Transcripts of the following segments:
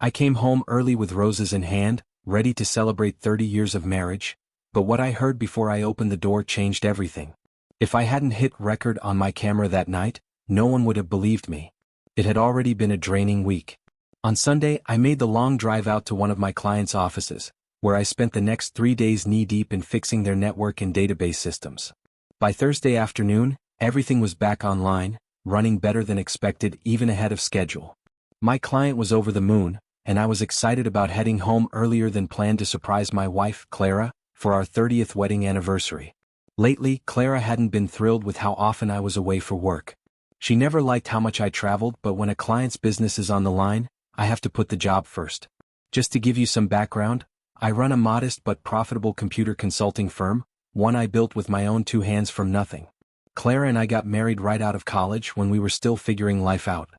I came home early with roses in hand, ready to celebrate 30 years of marriage, but what I heard before I opened the door changed everything. If I hadn't hit record on my camera that night, no one would have believed me. It had already been a draining week. On Sunday, I made the long drive out to one of my clients' offices, where I spent the next 3 days knee-deep in fixing their network and database systems. By Thursday afternoon, everything was back online, running better than expected, even ahead of schedule. My client was over the moon, and I was excited about heading home earlier than planned to surprise my wife, Clara, for our 30th wedding anniversary. Lately, Clara hadn't been thrilled with how often I was away for work. She never liked how much I traveled, but when a client's business is on the line, I have to put the job first. Just to give you some background, I run a modest but profitable computer consulting firm, one I built with my own 2 hands from nothing. Clara and I got married right out of college when we were still figuring life out.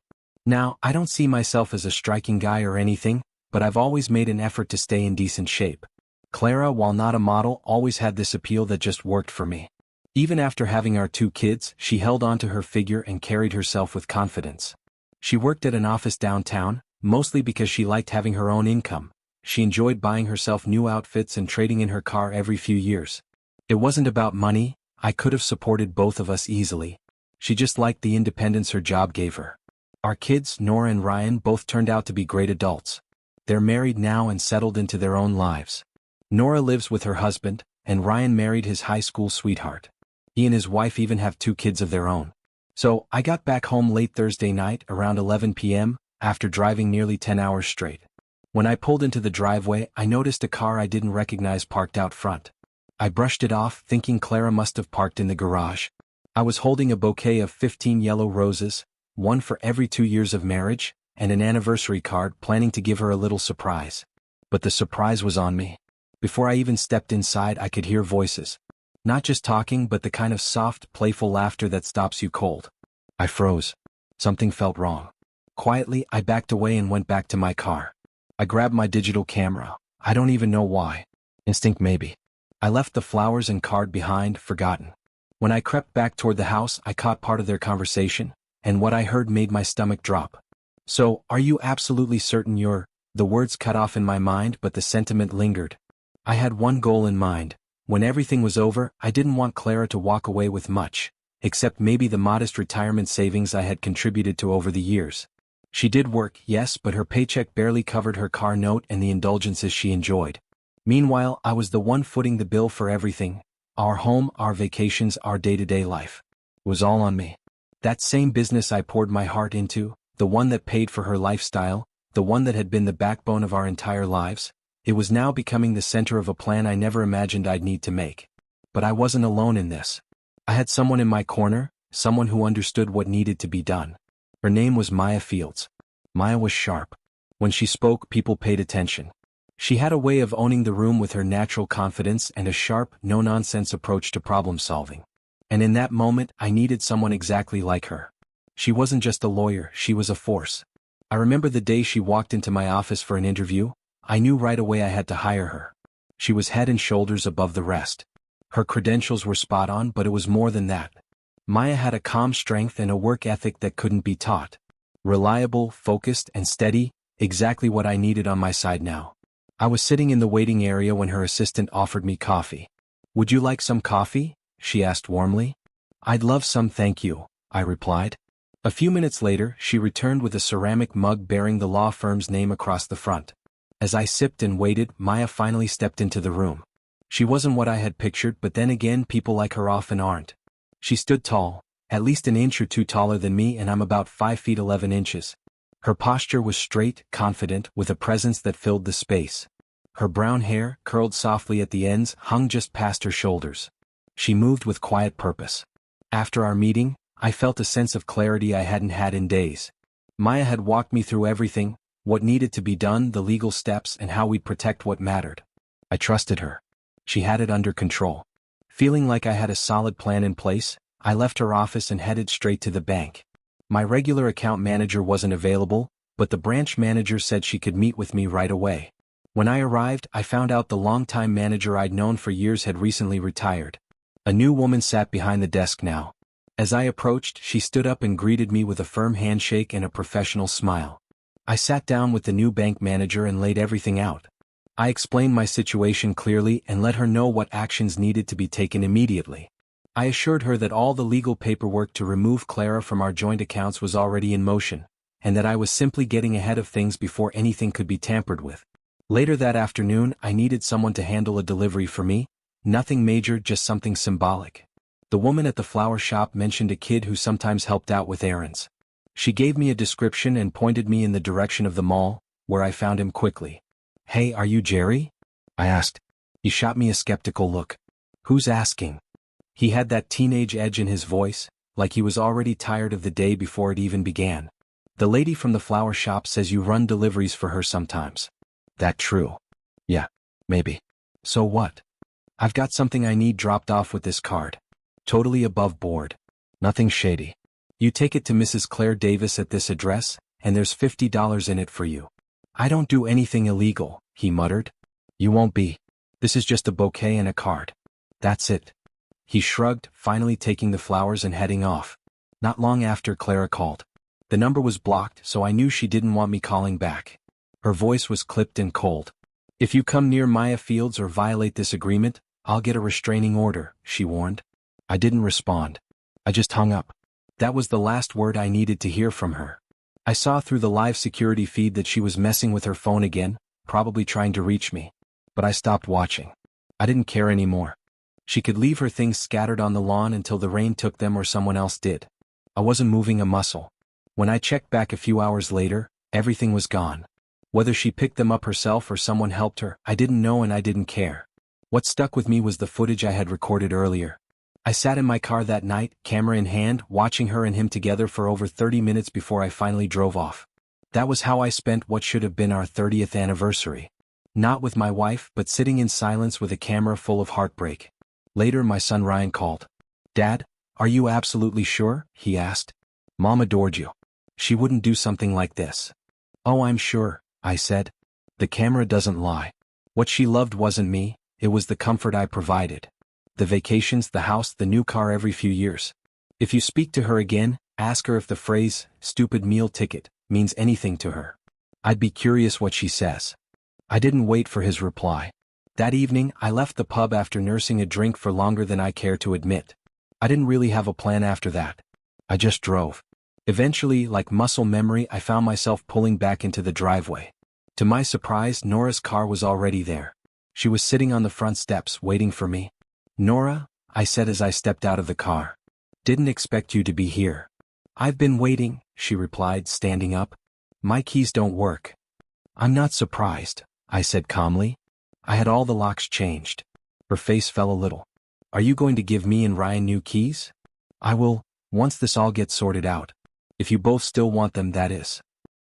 Now, I don't see myself as a striking guy or anything, but I've always made an effort to stay in decent shape. Clara, while not a model, always had this appeal that just worked for me. Even after having our 2 kids, she held on to her figure and carried herself with confidence. She worked at an office downtown, mostly because she liked having her own income. She enjoyed buying herself new outfits and trading in her car every few years. It wasn't about money, I could have supported both of us easily. She just liked the independence her job gave her. Our kids, Nora and Ryan, both turned out to be great adults. They're married now and settled into their own lives. Nora lives with her husband, and Ryan married his high school sweetheart. He and his wife even have 2 kids of their own. So, I got back home late Thursday night around 11 p.m., after driving nearly 10 hours straight. When I pulled into the driveway, I noticed a car I didn't recognize parked out front. I brushed it off, thinking Clara must have parked in the garage. I was holding a bouquet of 15 yellow roses, one for every 2 years of marriage, and an anniversary card, planning to give her a little surprise. But the surprise was on me. Before I even stepped inside, I could hear voices. Not just talking, but the kind of soft, playful laughter that stops you cold. I froze. Something felt wrong. Quietly, I backed away and went back to my car. I grabbed my digital camera. I don't even know why. Instinct maybe. I left the flowers and card behind, forgotten. When I crept back toward the house, I caught part of their conversation, and what I heard made my stomach drop. "So, are you absolutely certain you're—" The words cut off in my mind, but the sentiment lingered. I had one goal in mind. When everything was over, I didn't want Clara to walk away with much, except maybe the modest retirement savings I had contributed to over the years. She did work, yes, but her paycheck barely covered her car note and the indulgences she enjoyed. Meanwhile, I was the one footing the bill for everything. Our home, our vacations, our day-to-day life. It was all on me. That same business I poured my heart into, the one that paid for her lifestyle, the one that had been the backbone of our entire lives, it was now becoming the center of a plan I never imagined I'd need to make. But I wasn't alone in this. I had someone in my corner, someone who understood what needed to be done. Her name was Maya Fields. Maya was sharp. When she spoke, people paid attention. She had a way of owning the room with her natural confidence and a sharp, no-nonsense approach to problem-solving. And in that moment, I needed someone exactly like her. She wasn't just a lawyer, she was a force. I remember the day she walked into my office for an interview. I knew right away I had to hire her. She was head and shoulders above the rest. Her credentials were spot on, but it was more than that. Maya had a calm strength and a work ethic that couldn't be taught. Reliable, focused, and steady, exactly what I needed on my side now. I was sitting in the waiting area when her assistant offered me coffee. "Would you like some coffee?" she asked warmly. "I'd love some, thank you," I replied. A few minutes later, she returned with a ceramic mug bearing the law firm's name across the front. As I sipped and waited, Maya finally stepped into the room. She wasn't what I had pictured, but then again, people like her often aren't. She stood tall, at least an inch or two taller than me, and I'm about 5 feet 11 inches. Her posture was straight, confident, with a presence that filled the space. Her brown hair, curled softly at the ends, hung just past her shoulders. She moved with quiet purpose. After our meeting, I felt a sense of clarity I hadn't had in days. Maya had walked me through everything, what needed to be done, the legal steps, and how we'd protect what mattered. I trusted her. She had it under control. Feeling like I had a solid plan in place, I left her office and headed straight to the bank. My regular account manager wasn't available, but the branch manager said she could meet with me right away. When I arrived, I found out the longtime manager I'd known for years had recently retired. A new woman sat behind the desk now. As I approached, she stood up and greeted me with a firm handshake and a professional smile. I sat down with the new bank manager and laid everything out. I explained my situation clearly and let her know what actions needed to be taken immediately. I assured her that all the legal paperwork to remove Clara from our joint accounts was already in motion, and that I was simply getting ahead of things before anything could be tampered with. Later that afternoon, I needed someone to handle a delivery for me. Nothing major, just something symbolic. The woman at the flower shop mentioned a kid who sometimes helped out with errands. She gave me a description and pointed me in the direction of the mall, where I found him quickly. "Hey, are you Jerry?" I asked. He shot me a skeptical look. "Who's asking?" He had that teenage edge in his voice, like he was already tired of the day before it even began. "The lady from the flower shop says you run deliveries for her sometimes." "That true?" "Yeah, maybe." "So what?" "I've got something I need dropped off with this card. Totally above board. Nothing shady. You take it to Mrs. Claire Davis at this address, and there's $50 in it for you." "I don't do anything illegal," he muttered. "You won't be. This is just a bouquet and a card. That's it." He shrugged, finally taking the flowers and heading off. Not long after, Clara called. The number was blocked, so I knew she didn't want me calling back. Her voice was clipped and cold. "If you come near Maya Fields or violate this agreement, I'll get a restraining order," she warned. I didn't respond. I just hung up. That was the last word I needed to hear from her. I saw through the live security feed that she was messing with her phone again, probably trying to reach me. But I stopped watching. I didn't care anymore. She could leave her things scattered on the lawn until the rain took them or someone else did. I wasn't moving a muscle. When I checked back a few hours later, everything was gone. Whether she picked them up herself or someone helped her, I didn't know and I didn't care. What stuck with me was the footage I had recorded earlier. I sat in my car that night, camera in hand, watching her and him together for over 30 minutes before I finally drove off. That was how I spent what should have been our 30th anniversary. Not with my wife, but sitting in silence with a camera full of heartbreak. Later, my son Ryan called. "Dad, are you absolutely sure?" he asked. "Mom adored you. She wouldn't do something like this." "Oh, I'm sure," I said. "The camera doesn't lie. What she loved wasn't me, it was the comfort I provided. The vacations, the house, the new car every few years. If you speak to her again, ask her if the phrase, 'stupid meal ticket,' means anything to her. I'd be curious what she says." I didn't wait for his reply. That evening, I left the pub after nursing a drink for longer than I care to admit. I didn't really have a plan after that. I just drove. Eventually, like muscle memory, I found myself pulling back into the driveway. To my surprise, Nora's car was already there. She was sitting on the front steps, waiting for me. "Nora," I said as I stepped out of the car. "Didn't expect you to be here." "I've been waiting," she replied, standing up. "My keys don't work." "I'm not surprised," I said calmly. "I had all the locks changed." Her face fell a little. "Are you going to give me and Ryan new keys?" "I will, once this all gets sorted out. If you both still want them, that is."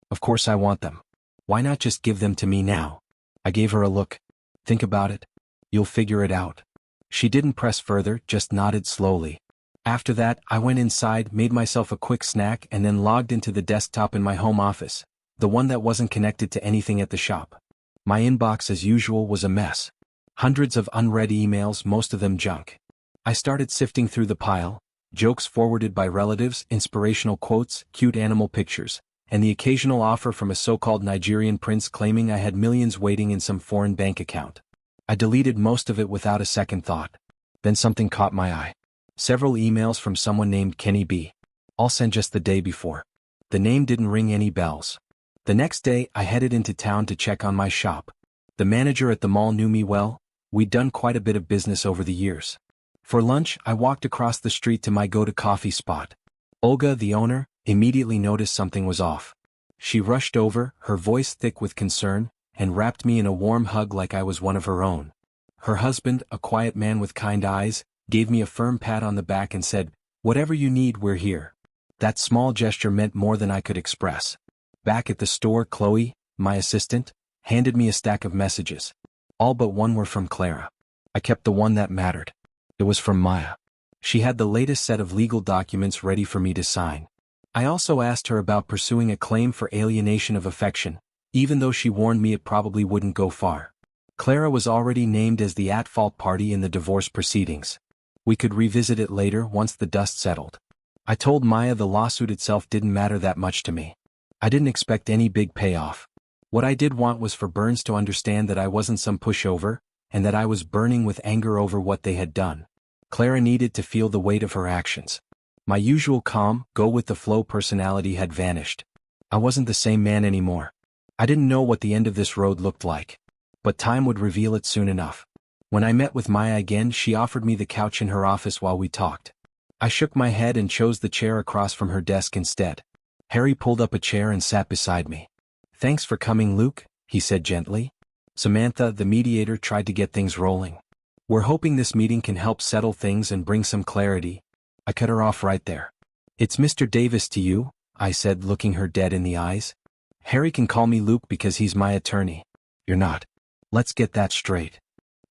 "Of course I want them. Why not just give them to me now?" I gave her a look. "Think about it. You'll figure it out." She didn't press further, just nodded slowly. After that, I went inside, made myself a quick snack and then logged into the desktop in my home office, the one that wasn't connected to anything at the shop. My inbox, as usual, was a mess. Hundreds of unread emails, most of them junk. I started sifting through the pile, jokes forwarded by relatives, inspirational quotes, cute animal pictures, and the occasional offer from a so-called Nigerian prince claiming I had millions waiting in some foreign bank account. I deleted most of it without a second thought. Then something caught my eye. Several emails from someone named Kenny B. All sent just the day before. The name didn't ring any bells. The next day, I headed into town to check on my shop. The manager at the mall knew me well. We'd done quite a bit of business over the years. For lunch, I walked across the street to my go-to-coffee spot. Olga, the owner, immediately noticed something was off. She rushed over, her voice thick with concern, and wrapped me in a warm hug like I was one of her own. Her husband, a quiet man with kind eyes, gave me a firm pat on the back and said, "Whatever you need, we're here." That small gesture meant more than I could express. Back at the store, Chloe, my assistant, handed me a stack of messages. All but one were from Clara. I kept the one that mattered. It was from Maya. She had the latest set of legal documents ready for me to sign. I also asked her about pursuing a claim for alienation of affection, even though she warned me it probably wouldn't go far. Clara was already named as the at-fault party in the divorce proceedings. We could revisit it later once the dust settled. I told Maya the lawsuit itself didn't matter that much to me. I didn't expect any big payoff. What I did want was for Burns to understand that I wasn't some pushover, and that I was burning with anger over what they had done. Clara needed to feel the weight of her actions. My usual calm, go-with-the-flow personality had vanished. I wasn't the same man anymore. I didn't know what the end of this road looked like. But time would reveal it soon enough. When I met with Maya again, she offered me the couch in her office while we talked. I shook my head and chose the chair across from her desk instead. Harry pulled up a chair and sat beside me. "Thanks for coming, Luke," he said gently. Samantha, the mediator, tried to get things rolling. "We're hoping this meeting can help settle things and bring some clarity." I cut her off right there. "It's Mr. Davis to you," I said, looking her dead in the eyes. "Harry can call me Luke because he's my attorney. You're not. Let's get that straight."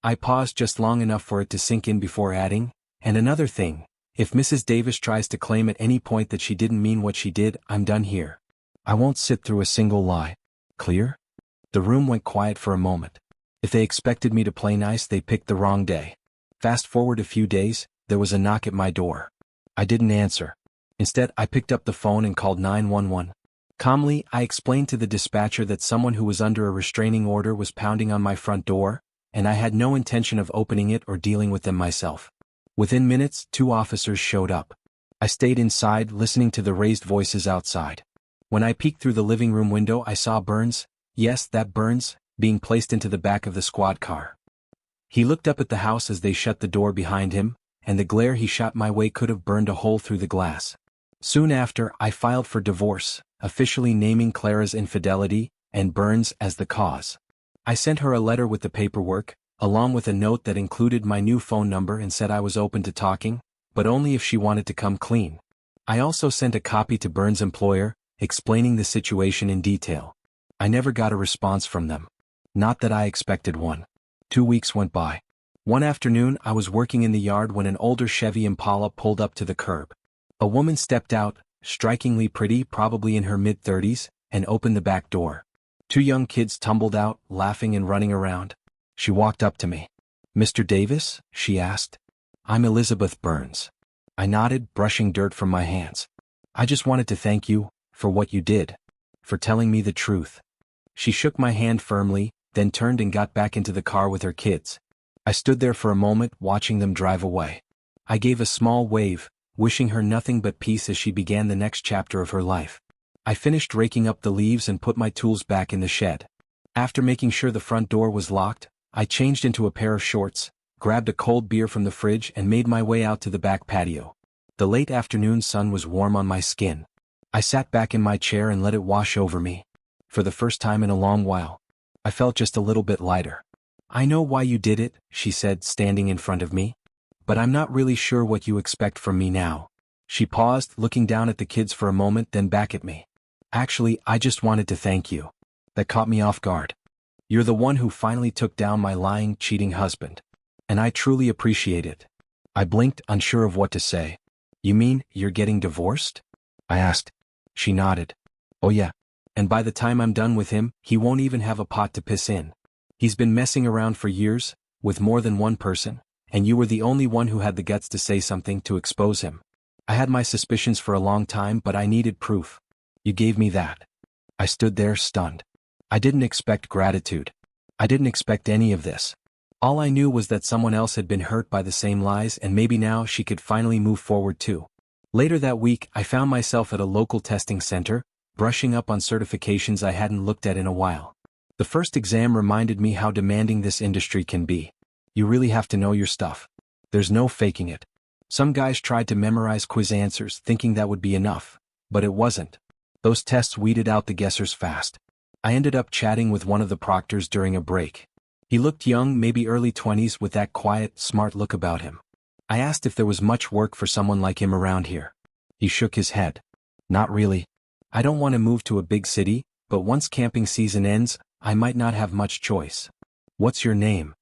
I paused just long enough for it to sink in before adding, "And another thing, if Mrs. Davis tries to claim at any point that she didn't mean what she did, I'm done here. I won't sit through a single lie. Clear?" The room went quiet for a moment. If they expected me to play nice, they picked the wrong day. Fast forward a few days, there was a knock at my door. I didn't answer. Instead, I picked up the phone and called 911. Calmly, I explained to the dispatcher that someone who was under a restraining order was pounding on my front door, and I had no intention of opening it or dealing with them myself. Within minutes, 2 officers showed up. I stayed inside, listening to the raised voices outside. When I peeked through the living room window, I saw Burns, yes, that Burns, being placed into the back of the squad car. He looked up at the house as they shut the door behind him, and the glare he shot my way could have burned a hole through the glass. Soon after, I filed for divorce, officially naming Clara's infidelity, and Burns as the cause. I sent her a letter with the paperwork, along with a note that included my new phone number and said I was open to talking, but only if she wanted to come clean. I also sent a copy to Burns' employer, explaining the situation in detail. I never got a response from them. Not that I expected one. 2 weeks went by. One afternoon, I was working in the yard when an older Chevy Impala pulled up to the curb. A woman stepped out, strikingly pretty, probably in her mid-30s, and opened the back door. 2 young kids tumbled out, laughing and running around. She walked up to me. "Mr. Davis?" she asked. "I'm Elizabeth Burns." I nodded, brushing dirt from my hands. "I just wanted to thank you for what you did, for telling me the truth." She shook my hand firmly, then turned and got back into the car with her kids. I stood there for a moment, watching them drive away. I gave a small wave, wishing her nothing but peace as she began the next chapter of her life. I finished raking up the leaves and put my tools back in the shed. After making sure the front door was locked, I changed into a pair of shorts, grabbed a cold beer from the fridge and made my way out to the back patio. The late afternoon sun was warm on my skin. I sat back in my chair and let it wash over me. For the first time in a long while, I felt just a little bit lighter. "I know why you did it," she said, standing in front of me. "But I'm not really sure what you expect from me now." She paused, looking down at the kids for a moment, then back at me. "Actually, I just wanted to thank you." That caught me off guard. "You're the one who finally took down my lying, cheating husband. And I truly appreciate it." I blinked, unsure of what to say. "You mean, you're getting divorced?" I asked. She nodded. "Oh yeah. And by the time I'm done with him, he won't even have a pot to piss in. He's been messing around for years, with more than one person, and you were the only one who had the guts to say something to expose him. I had my suspicions for a long time, but I needed proof. You gave me that." I stood there, stunned. I didn't expect gratitude. I didn't expect any of this. All I knew was that someone else had been hurt by the same lies, and maybe now she could finally move forward too. Later that week, I found myself at a local testing center, brushing up on certifications I hadn't looked at in a while. The first exam reminded me how demanding this industry can be. You really have to know your stuff. There's no faking it. Some guys tried to memorize quiz answers, thinking that would be enough, but it wasn't. Those tests weeded out the guessers fast. I ended up chatting with one of the proctors during a break. He looked young, maybe early 20s, with that quiet, smart look about him. I asked if there was much work for someone like him around here. He shook his head. "Not really. I don't want to move to a big city, but once camping season ends, I might not have much choice." "What's your name?"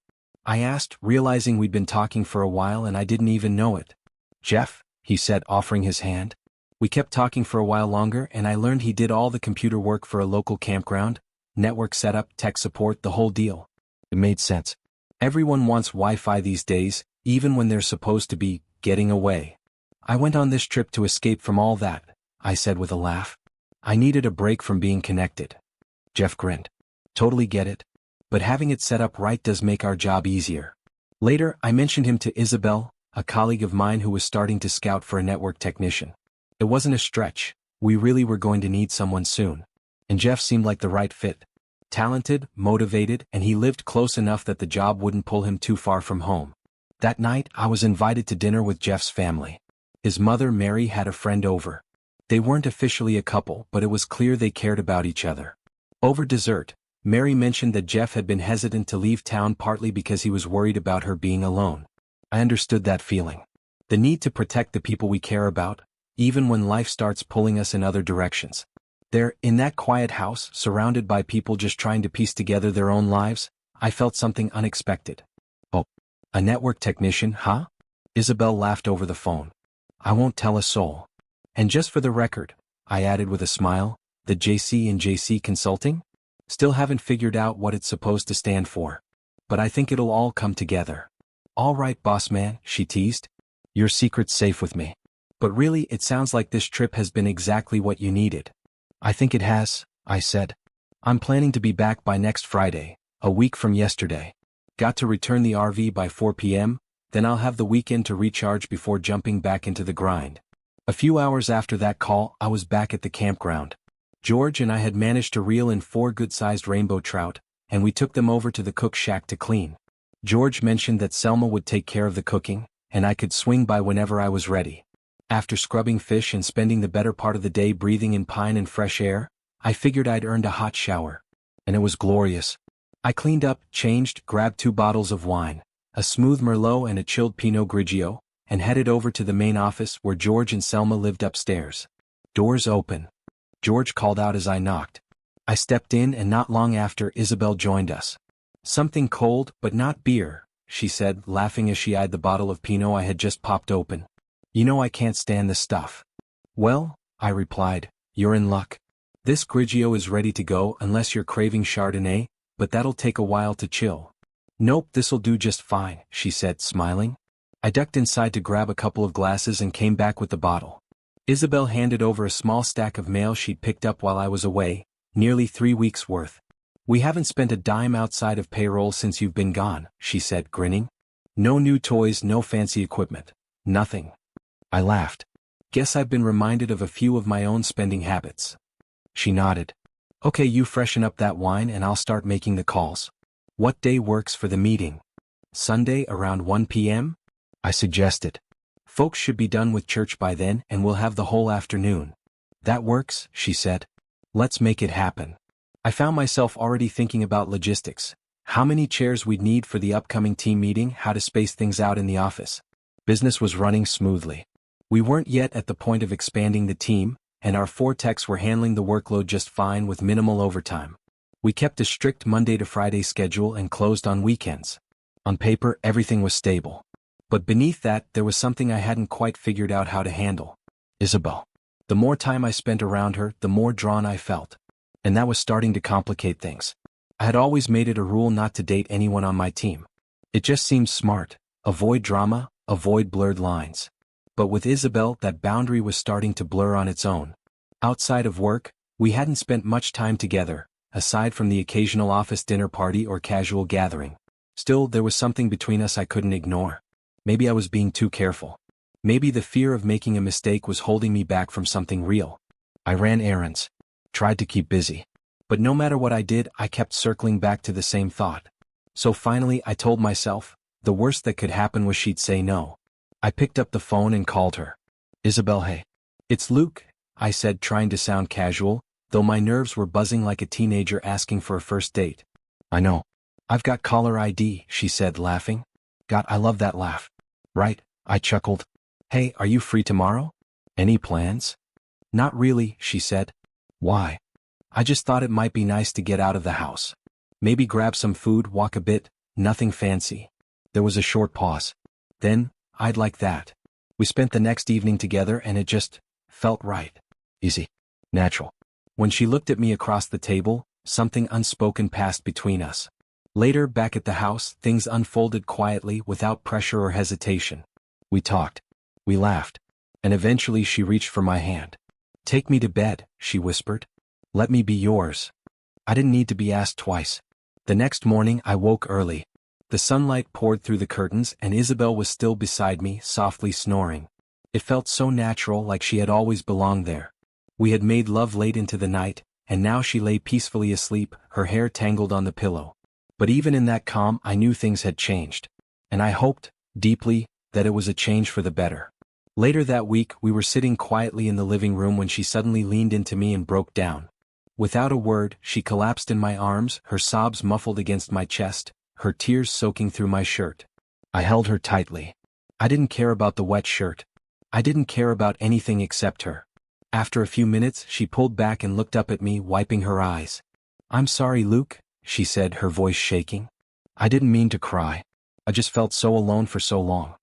I asked, realizing we'd been talking for a while and I didn't even know it. "Jeff," he said, offering his hand. We kept talking for a while longer, and I learned he did all the computer work for a local campground, network setup, tech support, the whole deal. It made sense. Everyone wants Wi-Fi these days, even when they're supposed to be getting away. "I went on this trip to escape from all that," I said with a laugh. I needed a break from being connected. Jeff grinned. Totally get it. But having it set up right does make our job easier. Later, I mentioned him to Isabel, a colleague of mine who was starting to scout for a network technician. It wasn't a stretch. We really were going to need someone soon. And Jeff seemed like the right fit. Talented, motivated, and he lived close enough that the job wouldn't pull him too far from home. That night, I was invited to dinner with Jeff's family. His mother, Mary, had a friend over. They weren't officially a couple, but it was clear they cared about each other. Over dessert, Mary mentioned that Jeff had been hesitant to leave town partly because he was worried about her being alone. I understood that feeling. The need to protect the people we care about, even when life starts pulling us in other directions. There, in that quiet house, surrounded by people just trying to piece together their own lives, I felt something unexpected. Oh, a network technician, huh? Isabel laughed over the phone. I won't tell a soul. And just for the record, I added with a smile, the JC in JC Consulting? Still haven't figured out what it's supposed to stand for. But I think it'll all come together. All right, boss man, she teased. Your secret's safe with me. But really, it sounds like this trip has been exactly what you needed. I think it has, I said. I'm planning to be back by next Friday, a week from yesterday. Got to return the RV by 4 p.m., then I'll have the weekend to recharge before jumping back into the grind. A few hours after that call, I was back at the campground. George and I had managed to reel in 4 good-sized rainbow trout, and we took them over to the cook shack to clean. George mentioned that Selma would take care of the cooking, and I could swing by whenever I was ready. After scrubbing fish and spending the better part of the day breathing in pine and fresh air, I figured I'd earned a hot shower. And it was glorious. I cleaned up, changed, grabbed 2 bottles of wine, a smooth Merlot and a chilled Pinot Grigio, and headed over to the main office where George and Selma lived upstairs. Doors open. George called out as I knocked. I stepped in, and not long after, Isabel joined us. Something cold, but not beer, she said, laughing as she eyed the bottle of Pinot I had just popped open. You know I can't stand this stuff. Well, I replied, you're in luck. This Grigio is ready to go unless you're craving Chardonnay, but that'll take a while to chill. Nope, this'll do just fine, she said, smiling. I ducked inside to grab a couple of glasses and came back with the bottle. Isabel handed over a small stack of mail she'd picked up while I was away, nearly 3 weeks' worth. We haven't spent a dime outside of payroll since you've been gone, she said, grinning. No new toys, no fancy equipment. Nothing. I laughed. Guess I've been reminded of a few of my own spending habits. She nodded. Okay, you freshen up that wine and I'll start making the calls. What day works for the meeting? Sunday around 1 p.m.? I suggested. Folks should be done with church by then and we'll have the whole afternoon. That works, she said. Let's make it happen. I found myself already thinking about logistics. How many chairs we'd need for the upcoming team meeting, how to space things out in the office. Business was running smoothly. We weren't yet at the point of expanding the team, and our 4 techs were handling the workload just fine with minimal overtime. We kept a strict Monday to Friday schedule and closed on weekends. On paper, everything was stable. But beneath that, there was something I hadn't quite figured out how to handle. Isabel. The more time I spent around her, the more drawn I felt. And that was starting to complicate things. I had always made it a rule not to date anyone on my team. It just seemed smart. Avoid drama, avoid blurred lines. But with Isabel, that boundary was starting to blur on its own. Outside of work, we hadn't spent much time together, aside from the occasional office dinner party or casual gathering. Still, there was something between us I couldn't ignore. Maybe I was being too careful. Maybe the fear of making a mistake was holding me back from something real. I ran errands. Tried to keep busy. But no matter what I did, I kept circling back to the same thought. So finally, I told myself, the worst that could happen was she'd say no. I picked up the phone and called her. Isabel, hey. It's Luke, I said, trying to sound casual, though my nerves were buzzing like a teenager asking for a first date. I know. I've got caller ID, she said, laughing. God, I love that laugh. Right, I chuckled. Hey, are you free tomorrow? Any plans? Not really, she said. Why? I just thought it might be nice to get out of the house. Maybe grab some food, walk a bit, nothing fancy. There was a short pause. Then, I'd like that. We spent the next evening together and it just felt right. Easy. Natural. When she looked at me across the table, something unspoken passed between us. Later, back at the house, things unfolded quietly without pressure or hesitation. We talked. We laughed. And eventually she reached for my hand. "Take me to bed," she whispered. "Let me be yours." I didn't need to be asked twice. The next morning I woke early. The sunlight poured through the curtains and Isabel was still beside me, softly snoring. It felt so natural, like she had always belonged there. We had made love late into the night, and now she lay peacefully asleep, her hair tangled on the pillow. But even in that calm I knew things had changed. And I hoped, deeply, that it was a change for the better. Later that week we were sitting quietly in the living room when she suddenly leaned into me and broke down. Without a word, she collapsed in my arms, her sobs muffled against my chest, her tears soaking through my shirt. I held her tightly. I didn't care about the wet shirt. I didn't care about anything except her. After a few minutes she pulled back and looked up at me, wiping her eyes. "I'm sorry, Luke," she said, her voice shaking. "I didn't mean to cry. I just felt so alone for so long.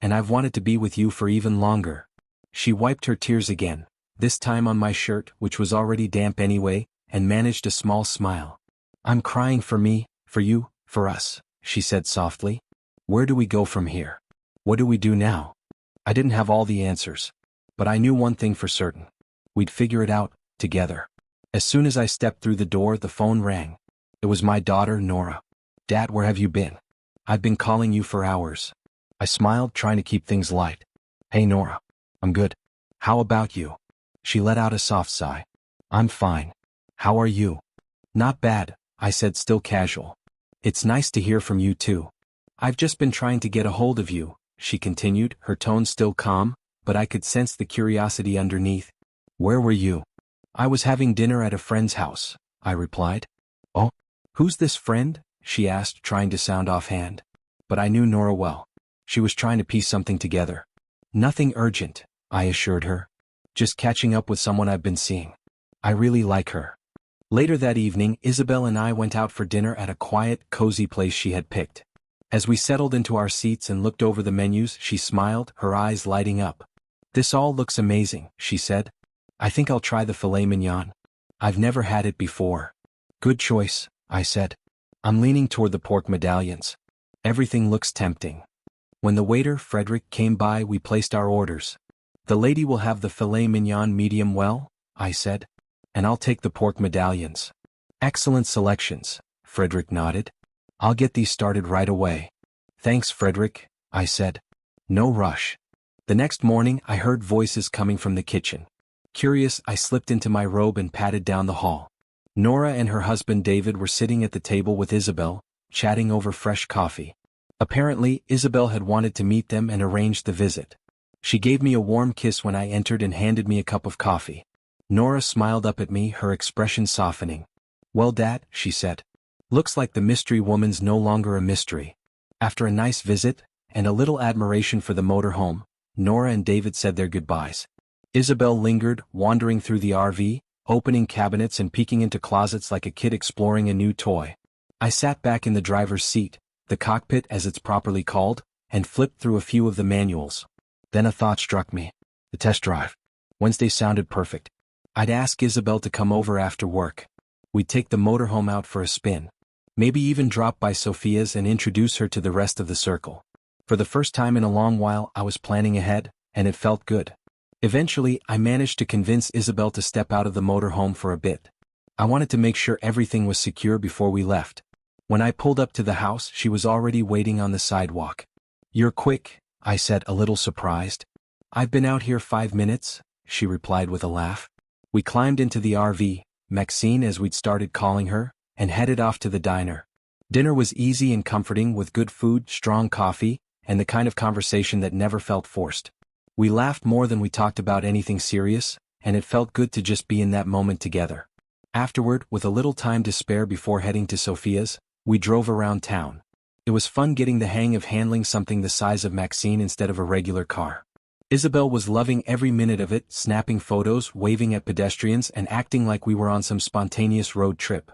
And I've wanted to be with you for even longer." She wiped her tears again, this time on my shirt, which was already damp anyway, and managed a small smile. "I'm crying for me, for you, for us," she said softly. "Where do we go from here? What do we do now?" I didn't have all the answers. But I knew one thing for certain. We'd figure it out, together. As soon as I stepped through the door, the phone rang. It was my daughter, Nora. "Dad, where have you been? I've been calling you for hours." I smiled, trying to keep things light. "Hey, Nora. I'm good. How about you?" She let out a soft sigh. "I'm fine. How are you?" "Not bad," I said, still casual. "It's nice to hear from you too." "I've just been trying to get a hold of you," she continued, her tone still calm, but I could sense the curiosity underneath. "Where were you?" "I was having dinner at a friend's house," I replied. "Oh? Who's this friend?" she asked, trying to sound offhand. But I knew Nora well. She was trying to piece something together. "Nothing urgent," I assured her. "Just catching up with someone I've been seeing. I really like her." Later that evening, Isabel and I went out for dinner at a quiet, cozy place she had picked. As we settled into our seats and looked over the menus, she smiled, her eyes lighting up. "This all looks amazing," she said. "I think I'll try the filet mignon. I've never had it before." "Good choice," I said. "I'm leaning toward the pork medallions. Everything looks tempting." When the waiter, Frederick, came by, we placed our orders. "The lady will have the filet mignon medium well," I said. "And I'll take the pork medallions." "Excellent selections," Frederick nodded. "I'll get these started right away." "Thanks, Frederick," I said. "No rush." The next morning I heard voices coming from the kitchen. Curious, I slipped into my robe and padded down the hall. Nora and her husband David were sitting at the table with Isabel, chatting over fresh coffee. Apparently, Isabel had wanted to meet them and arranged the visit. She gave me a warm kiss when I entered and handed me a cup of coffee. Nora smiled up at me, her expression softening. "Well, Dad," she said. "Looks like the mystery woman's no longer a mystery." After a nice visit, and a little admiration for the motorhome, Nora and David said their goodbyes. Isabel lingered, wandering through the RV, opening cabinets and peeking into closets like a kid exploring a new toy. I sat back in the driver's seat, the cockpit as it's properly called, and flipped through a few of the manuals. Then a thought struck me. The test drive. Wednesday sounded perfect. I'd ask Isabel to come over after work. We'd take the motorhome out for a spin. Maybe even drop by Sophia's and introduce her to the rest of the circle. For the first time in a long while I was planning ahead, and it felt good. Eventually, I managed to convince Isabel to step out of the motorhome for a bit. I wanted to make sure everything was secure before we left. When I pulled up to the house, she was already waiting on the sidewalk. "You're quick," I said, a little surprised. "I've been out here 5 minutes," she replied with a laugh. We climbed into the RV, Maxine as we'd started calling her, and headed off to the diner. Dinner was easy and comforting with good food, strong coffee, and the kind of conversation that never felt forced. We laughed more than we talked about anything serious, and it felt good to just be in that moment together. Afterward, with a little time to spare before heading to Sophia's, we drove around town. It was fun getting the hang of handling something the size of Maxine instead of a regular car. Isabel was loving every minute of it, snapping photos, waving at pedestrians, and acting like we were on some spontaneous road trip.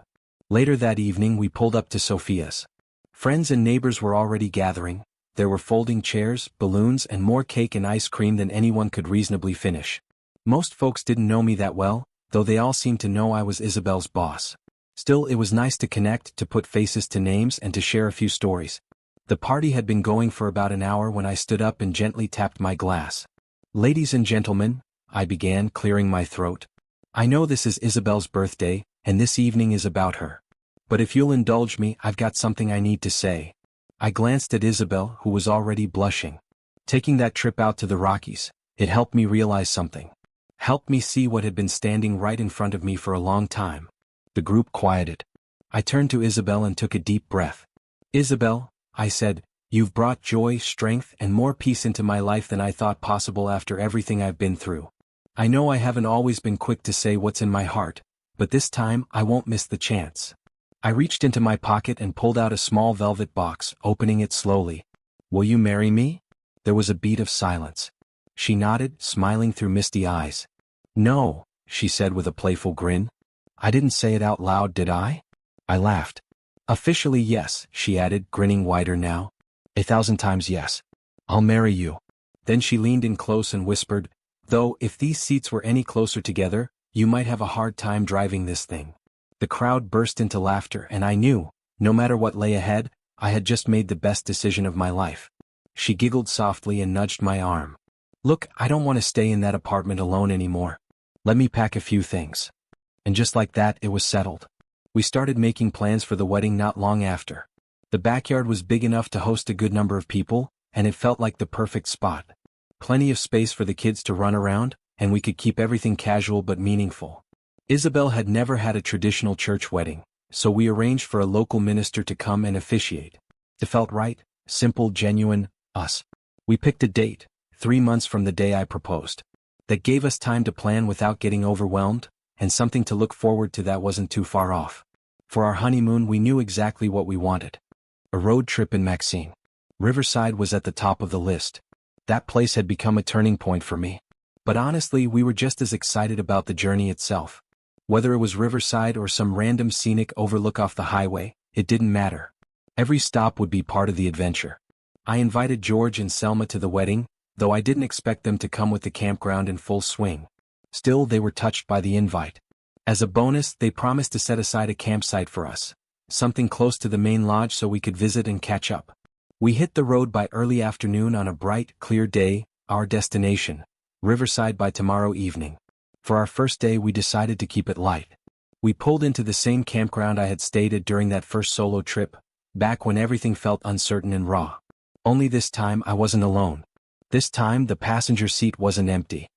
Later that evening we pulled up to Sophia's. Friends and neighbors were already gathering. There were folding chairs, balloons, and more cake and ice cream than anyone could reasonably finish. Most folks didn't know me that well, though they all seemed to know I was Isabel's boss. Still, it was nice to connect, to put faces to names, and to share a few stories. The party had been going for about an hour when I stood up and gently tapped my glass. "Ladies and gentlemen, I began, clearing my throat. I know this is Isabel's birthday, and this evening is about her. But if you'll indulge me, I've got something I need to say. I glanced at Isabel, who was already blushing. Taking that trip out to the Rockies, it helped me realize something. Helped me see what had been standing right in front of me for a long time. The group quieted. I turned to Isabel and took a deep breath. Isabel, I said, you've brought joy, strength, and more peace into my life than I thought possible after everything I've been through. I know I haven't always been quick to say what's in my heart, but this time I won't miss the chance. I reached into my pocket and pulled out a small velvet box, opening it slowly. Will you marry me? There was a beat of silence. She nodded, smiling through misty eyes. No, she said with a playful grin. I didn't say it out loud, did I? I laughed. Officially yes, she added, grinning wider now. 1,000 times yes. I'll marry you. Then she leaned in close and whispered, though if these seats were any closer together, you might have a hard time driving this thing. The crowd burst into laughter, and I knew, no matter what lay ahead, I had just made the best decision of my life. She giggled softly and nudged my arm. Look, I don't want to stay in that apartment alone anymore. Let me pack a few things. And just like that, it was settled. We started making plans for the wedding not long after. The backyard was big enough to host a good number of people, and it felt like the perfect spot. Plenty of space for the kids to run around, and we could keep everything casual but meaningful. Isabel had never had a traditional church wedding, so we arranged for a local minister to come and officiate. It felt right, simple, genuine, us. We picked a date, 3 months from the day I proposed. That gave us time to plan without getting overwhelmed, and something to look forward to that wasn't too far off. For our honeymoon, we knew exactly what we wanted. A road trip in Maxine. Riverside was at the top of the list. That place had become a turning point for me. But honestly, we were just as excited about the journey itself. Whether it was Riverside or some random scenic overlook off the highway, it didn't matter. Every stop would be part of the adventure. I invited George and Selma to the wedding, though I didn't expect them to come with the campground in full swing. Still, they were touched by the invite. As a bonus, they promised to set aside a campsite for us, something close to the main lodge so we could visit and catch up. We hit the road by early afternoon on a bright, clear day, our destination, Riverside, by tomorrow evening. For our first day, we decided to keep it light. We pulled into the same campground I had stayed at during that first solo trip, back when everything felt uncertain and raw. Only this time I wasn't alone. This time the passenger seat wasn't empty.